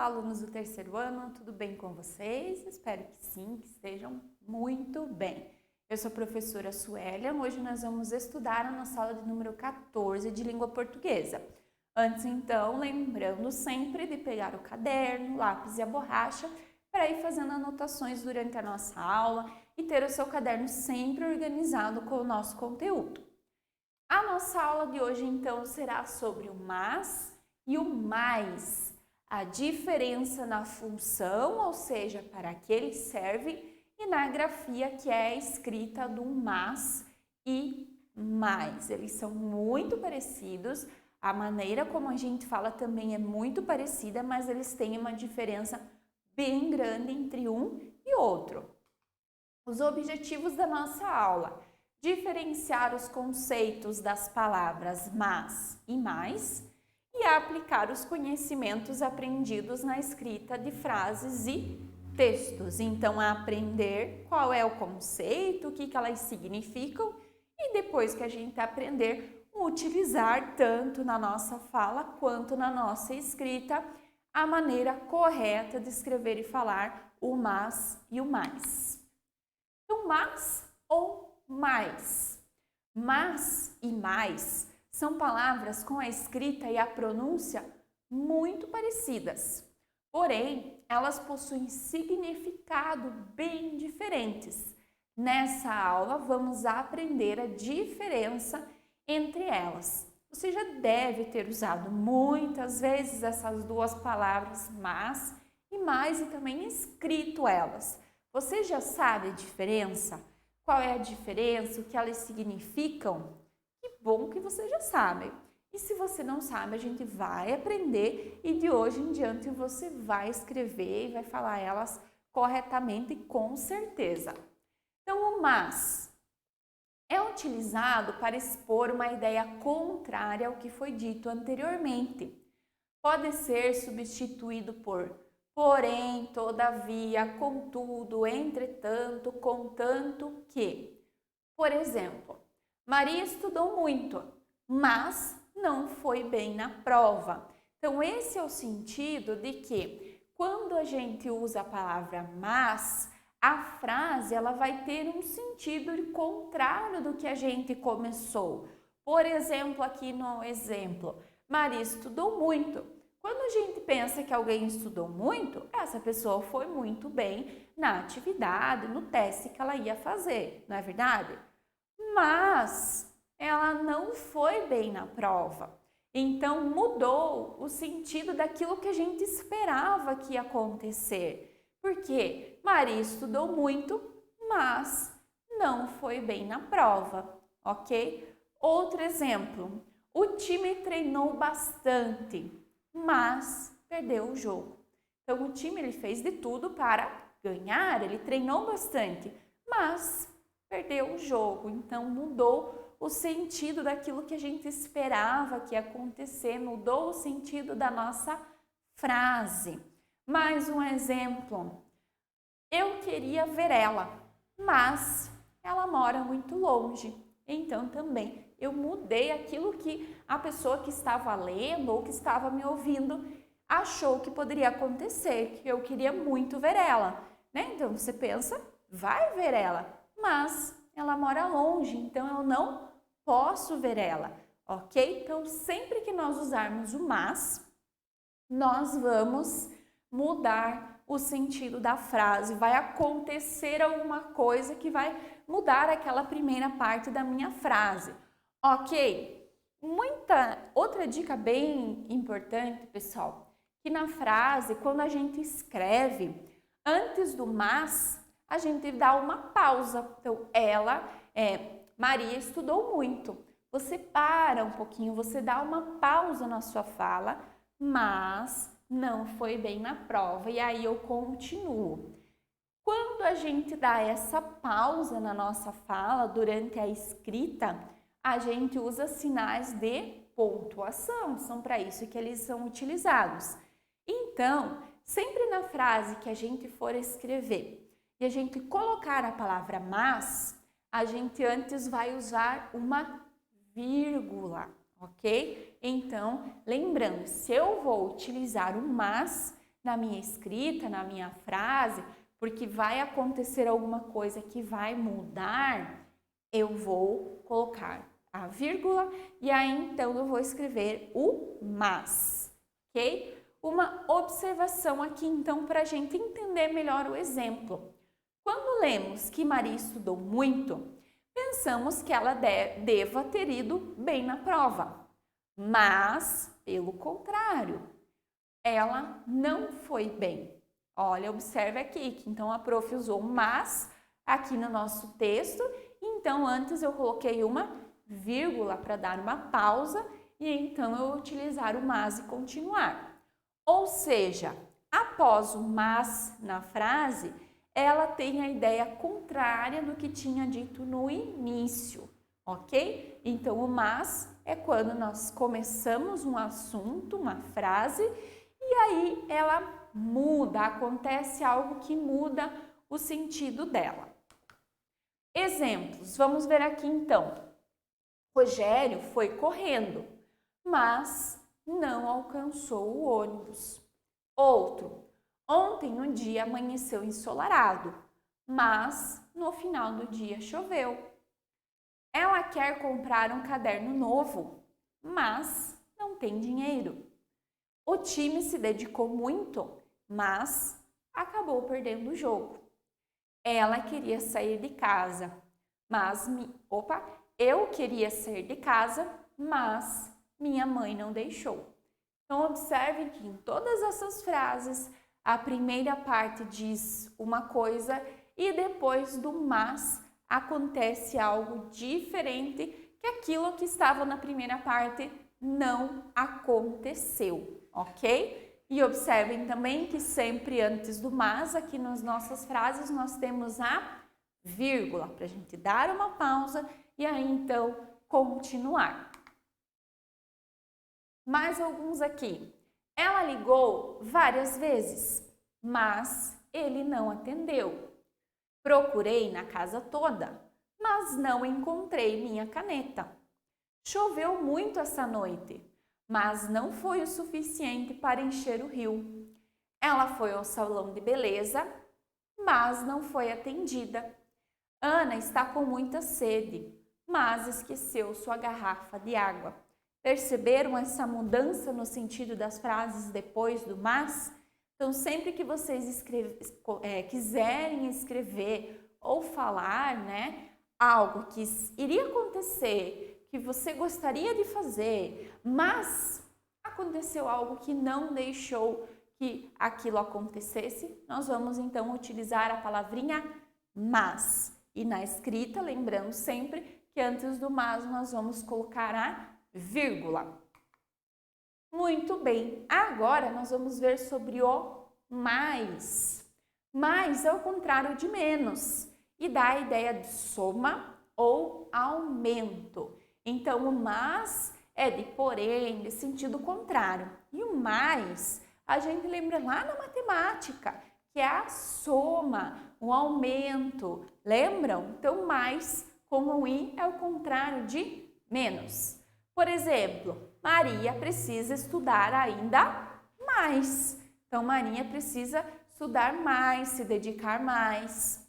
Olá, alunos do terceiro ano, tudo bem com vocês? Espero que sim, que estejam muito bem. Eu sou a professora Suélia, hoje nós vamos estudar a nossa aula de número 14 de língua portuguesa. Antes então, lembrando sempre de pegar o caderno, o lápis e a borracha para ir fazendo anotações durante a nossa aula e ter o seu caderno sempre organizado com o nosso conteúdo. A nossa aula de hoje então será sobre o mas e o mais. A diferença na função, ou seja, para que ele serve, e na grafia, que é a escrita do mas e mais. Eles são muito parecidos, a maneira como a gente fala também é muito parecida, mas eles têm uma diferença bem grande entre um e outro. Os objetivos da nossa aula: diferenciar os conceitos das palavras mas e mais, e aplicar os conhecimentos aprendidos na escrita de frases e textos. Então, aprender qual é o conceito, o que elas significam e depois que a gente aprender, utilizar tanto na nossa fala quanto na nossa escrita a maneira correta de escrever e falar o mas e o mais. Então, mas ou mais? Mas e mais são palavras com a escrita e a pronúncia muito parecidas, porém, elas possuem significado bem diferentes. Nessa aula, vamos aprender a diferença entre elas. Você já deve ter usado muitas vezes essas duas palavras, mas e mais, e também escrito elas. Você já sabe a diferença? Qual é a diferença? O que elas significam? Que bom que você já sabe. E se você não sabe, a gente vai aprender e de hoje em diante você vai escrever e vai falar elas corretamente com certeza. Então, o mas é utilizado para expor uma ideia contrária ao que foi dito anteriormente. Pode ser substituído por porém, todavia, contudo, entretanto, contanto que. Por exemplo, Maria estudou muito, mas não foi bem na prova. Então, esse é o sentido de que quando a gente usa a palavra mas, a frase ela vai ter um sentido contrário do que a gente começou. Por exemplo, aqui no exemplo, Maria estudou muito. Quando a gente pensa que alguém estudou muito, essa pessoa foi muito bem na atividade, no teste que ela ia fazer, não é verdade? Mas ela não foi bem na prova. Então mudou o sentido daquilo que a gente esperava que ia acontecer. Porque Maria estudou muito, mas não foi bem na prova, ok? Outro exemplo, o time treinou bastante, mas perdeu o jogo. Então o time ele fez de tudo para ganhar, ele treinou bastante, mas perdeu o jogo. Então mudou o sentido daquilo que a gente esperava que ia acontecer, mudou o sentido da nossa frase. Mais um exemplo. Eu queria ver ela, mas ela mora muito longe. Então também eu mudei aquilo que a pessoa que estava lendo ou que estava me ouvindo achou que poderia acontecer, que eu queria muito ver ela, né? Então você pensa, vai ver ela, mas ela mora longe, então eu não posso ver ela, ok? Então sempre que nós usarmos o mas, nós vamos mudar o sentido da frase, vai acontecer alguma coisa que vai mudar aquela primeira parte da minha frase, ok? Outra dica bem importante, pessoal, que na frase, quando a gente escreve, antes do mas, a gente dá uma pausa. Então, Maria estudou muito. Você para um pouquinho, você dá uma pausa na sua fala, mas não foi bem na prova. E aí eu continuo. Quando a gente dá essa pausa na nossa fala durante a escrita, a gente usa sinais de pontuação. São para isso que eles são utilizados. Então, sempre na frase que a gente for escrever e a gente colocar a palavra mas, a gente antes vai usar uma vírgula, ok? Então, lembrando, se eu vou utilizar o mas, na minha escrita, na minha frase, porque vai acontecer alguma coisa que vai mudar, eu vou colocar a vírgula e aí então eu vou escrever o mas, ok? Uma observação aqui então para a gente entender melhor o exemplo. Quando lemos que Maria estudou muito, pensamos que ela deva ter ido bem na prova, mas, pelo contrário, ela não foi bem. Olha, observe aqui que então a prof usou mas aqui no nosso texto, então antes eu coloquei uma vírgula para dar uma pausa e então eu utilizar o mas e continuar. Ou seja, após o mas na frase, ela tem a ideia contrária do que tinha dito no início, ok? Então, o mas é quando nós começamos um assunto, uma frase, e aí ela muda, acontece algo que muda o sentido dela. Exemplos, vamos ver aqui então. Rogério foi correndo, mas não alcançou o ônibus. Outro, ontem o dia amanheceu ensolarado, mas no final do dia choveu. Ela quer comprar um caderno novo, mas não tem dinheiro. O time se dedicou muito, mas acabou perdendo o jogo. Ela queria sair de casa, mas eu queria sair de casa, mas minha mãe não deixou. Então, observe que em todas essas frases, a primeira parte diz uma coisa e depois do mas acontece algo diferente que aquilo que estava na primeira parte não aconteceu, ok? E observem também que sempre antes do mas, aqui nas nossas frases, nós temos a vírgula para a gente dar uma pausa e aí então continuar. Mais alguns aqui. Ela ligou várias vezes, mas ele não atendeu. Procurei na casa toda, mas não encontrei minha caneta. Choveu muito essa noite, mas não foi o suficiente para encher o rio. Ela foi ao salão de beleza, mas não foi atendida. Ana está com muita sede, mas esqueceu sua garrafa de água. Perceberam essa mudança no sentido das frases depois do mas? Então, sempre que vocês quiserem escrever ou falar, né, algo que iria acontecer, que você gostaria de fazer, mas aconteceu algo que não deixou que aquilo acontecesse, nós vamos então utilizar a palavrinha mas. E na escrita, lembrando sempre que antes do mas nós vamos colocar a vírgula. Muito bem, agora nós vamos ver sobre o mais. Mais é o contrário de menos e dá a ideia de soma ou aumento. Então, o mas é de porém, de sentido contrário. E o mais, a gente lembra lá na matemática, que é a soma, o aumento. Lembram? Então, mais com o i é o contrário de menos. Por exemplo, Maria precisa estudar ainda mais. Então, Maria precisa estudar mais, se dedicar mais.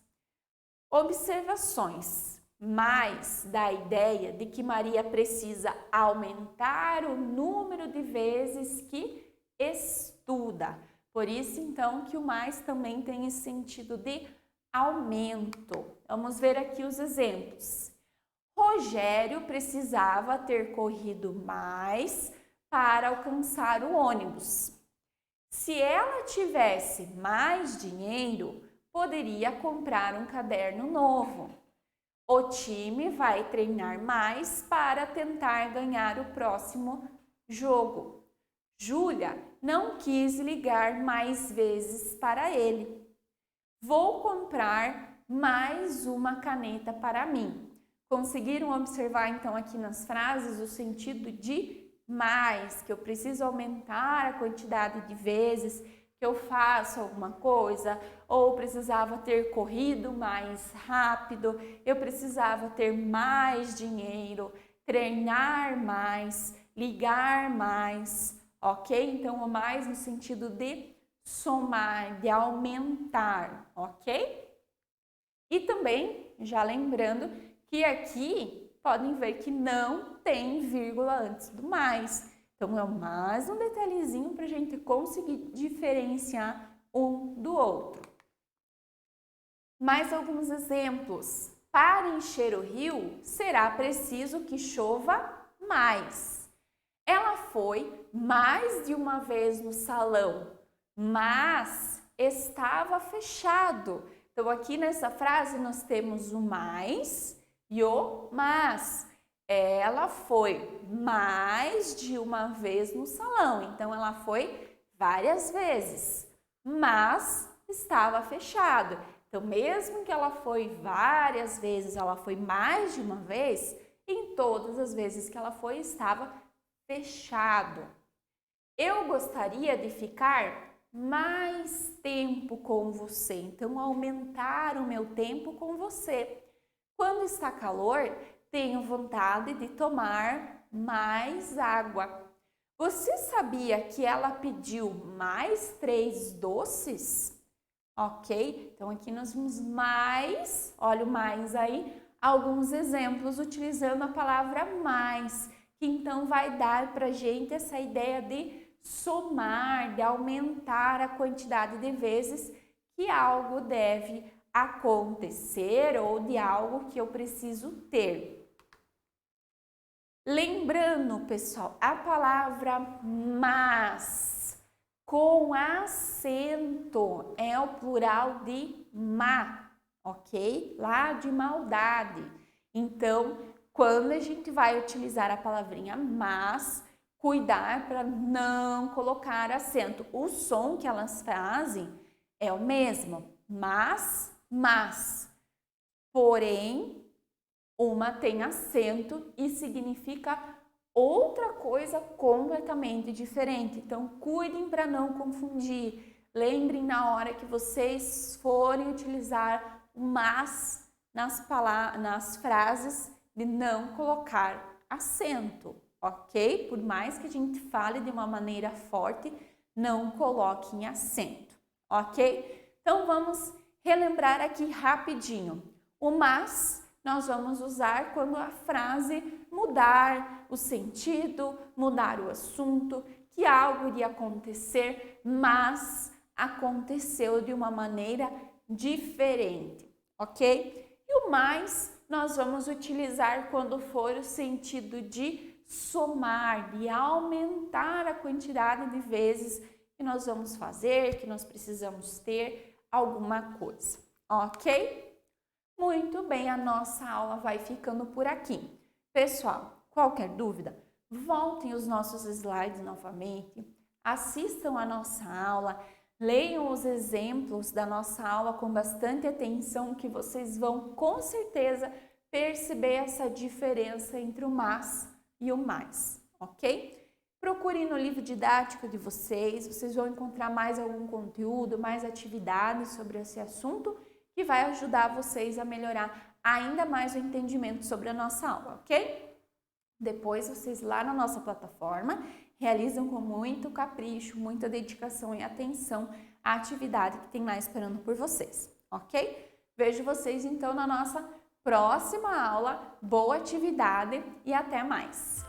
Observações. Mais dá a ideia de que Maria precisa aumentar o número de vezes que estuda. Por isso, então, que o mais também tem esse sentido de aumento. Vamos ver aqui os exemplos. Rogério precisava ter corrido mais para alcançar o ônibus. Se ela tivesse mais dinheiro, poderia comprar um caderno novo. O time vai treinar mais para tentar ganhar o próximo jogo. Júlia não quis ligar mais vezes para ele. Vou comprar mais uma caneta para mim. Conseguiram observar então aqui nas frases o sentido de mais, que eu preciso aumentar a quantidade de vezes que eu faço alguma coisa, ou precisava ter corrido mais rápido, eu precisava ter mais dinheiro, treinar mais, ligar mais, ok? Então, o mais no sentido de somar, de aumentar, ok? E também, já lembrando que aqui podem ver que não tem vírgula antes do mais. Então, é mais um detalhezinho para a gente conseguir diferenciar um do outro. Mais alguns exemplos. Para encher o rio, será preciso que chova mais. Ela foi mais de uma vez no salão, mas estava fechado. Então, aqui nessa frase nós temos o mais e o mas. Ela foi mais de uma vez no salão, então ela foi várias vezes, mas estava fechado. Então, mesmo que ela foi várias vezes, ela foi mais de uma vez, em todas as vezes que ela foi, estava fechado. Eu gostaria de ficar mais tempo com você, então aumentar o meu tempo com você. Quando está calor, tenho vontade de tomar mais água. Você sabia que ela pediu mais 3 doces? Ok? Então, aqui nós vimos mais, olha o mais aí, alguns exemplos utilizando a palavra mais, que então vai dar para a gente essa ideia de somar, de aumentar a quantidade de vezes que algo deve acontecer ou de algo que eu preciso ter. Lembrando, pessoal, a palavra mas com acento é o plural de má, ok? Lá de maldade. Então, quando a gente vai utilizar a palavrinha mas, cuidar para não colocar acento. O som que elas fazem é o mesmo, mas. Porém, uma tem acento e significa outra coisa completamente diferente. Então, cuidem para não confundir. Lembrem na hora que vocês forem utilizar o mas nas frases de não colocar acento, ok? Por mais que a gente fale de uma maneira forte, não coloquem acento, ok? Então, vamos relembrar aqui rapidinho. O mas nós vamos usar quando a frase mudar o sentido, mudar o assunto, que algo iria acontecer, mas aconteceu de uma maneira diferente, ok? E o mais nós vamos utilizar quando for o sentido de somar, de aumentar a quantidade de vezes que nós vamos fazer, que nós precisamos ter alguma coisa, ok? Muito bem, a nossa aula vai ficando por aqui. Pessoal, qualquer dúvida, voltem os nossos slides novamente, assistam a nossa aula, leiam os exemplos da nossa aula com bastante atenção, que vocês vão com certeza perceber essa diferença entre o mas e o mais, ok? Procurem no livro didático de vocês vão encontrar mais algum conteúdo, mais atividades sobre esse assunto, que vai ajudar vocês a melhorar ainda mais o entendimento sobre a nossa aula, ok? Depois, vocês lá na nossa plataforma realizam com muito capricho, muita dedicação e atenção a atividade que tem lá esperando por vocês, ok? Vejo vocês então na nossa próxima aula. Boa atividade e até mais!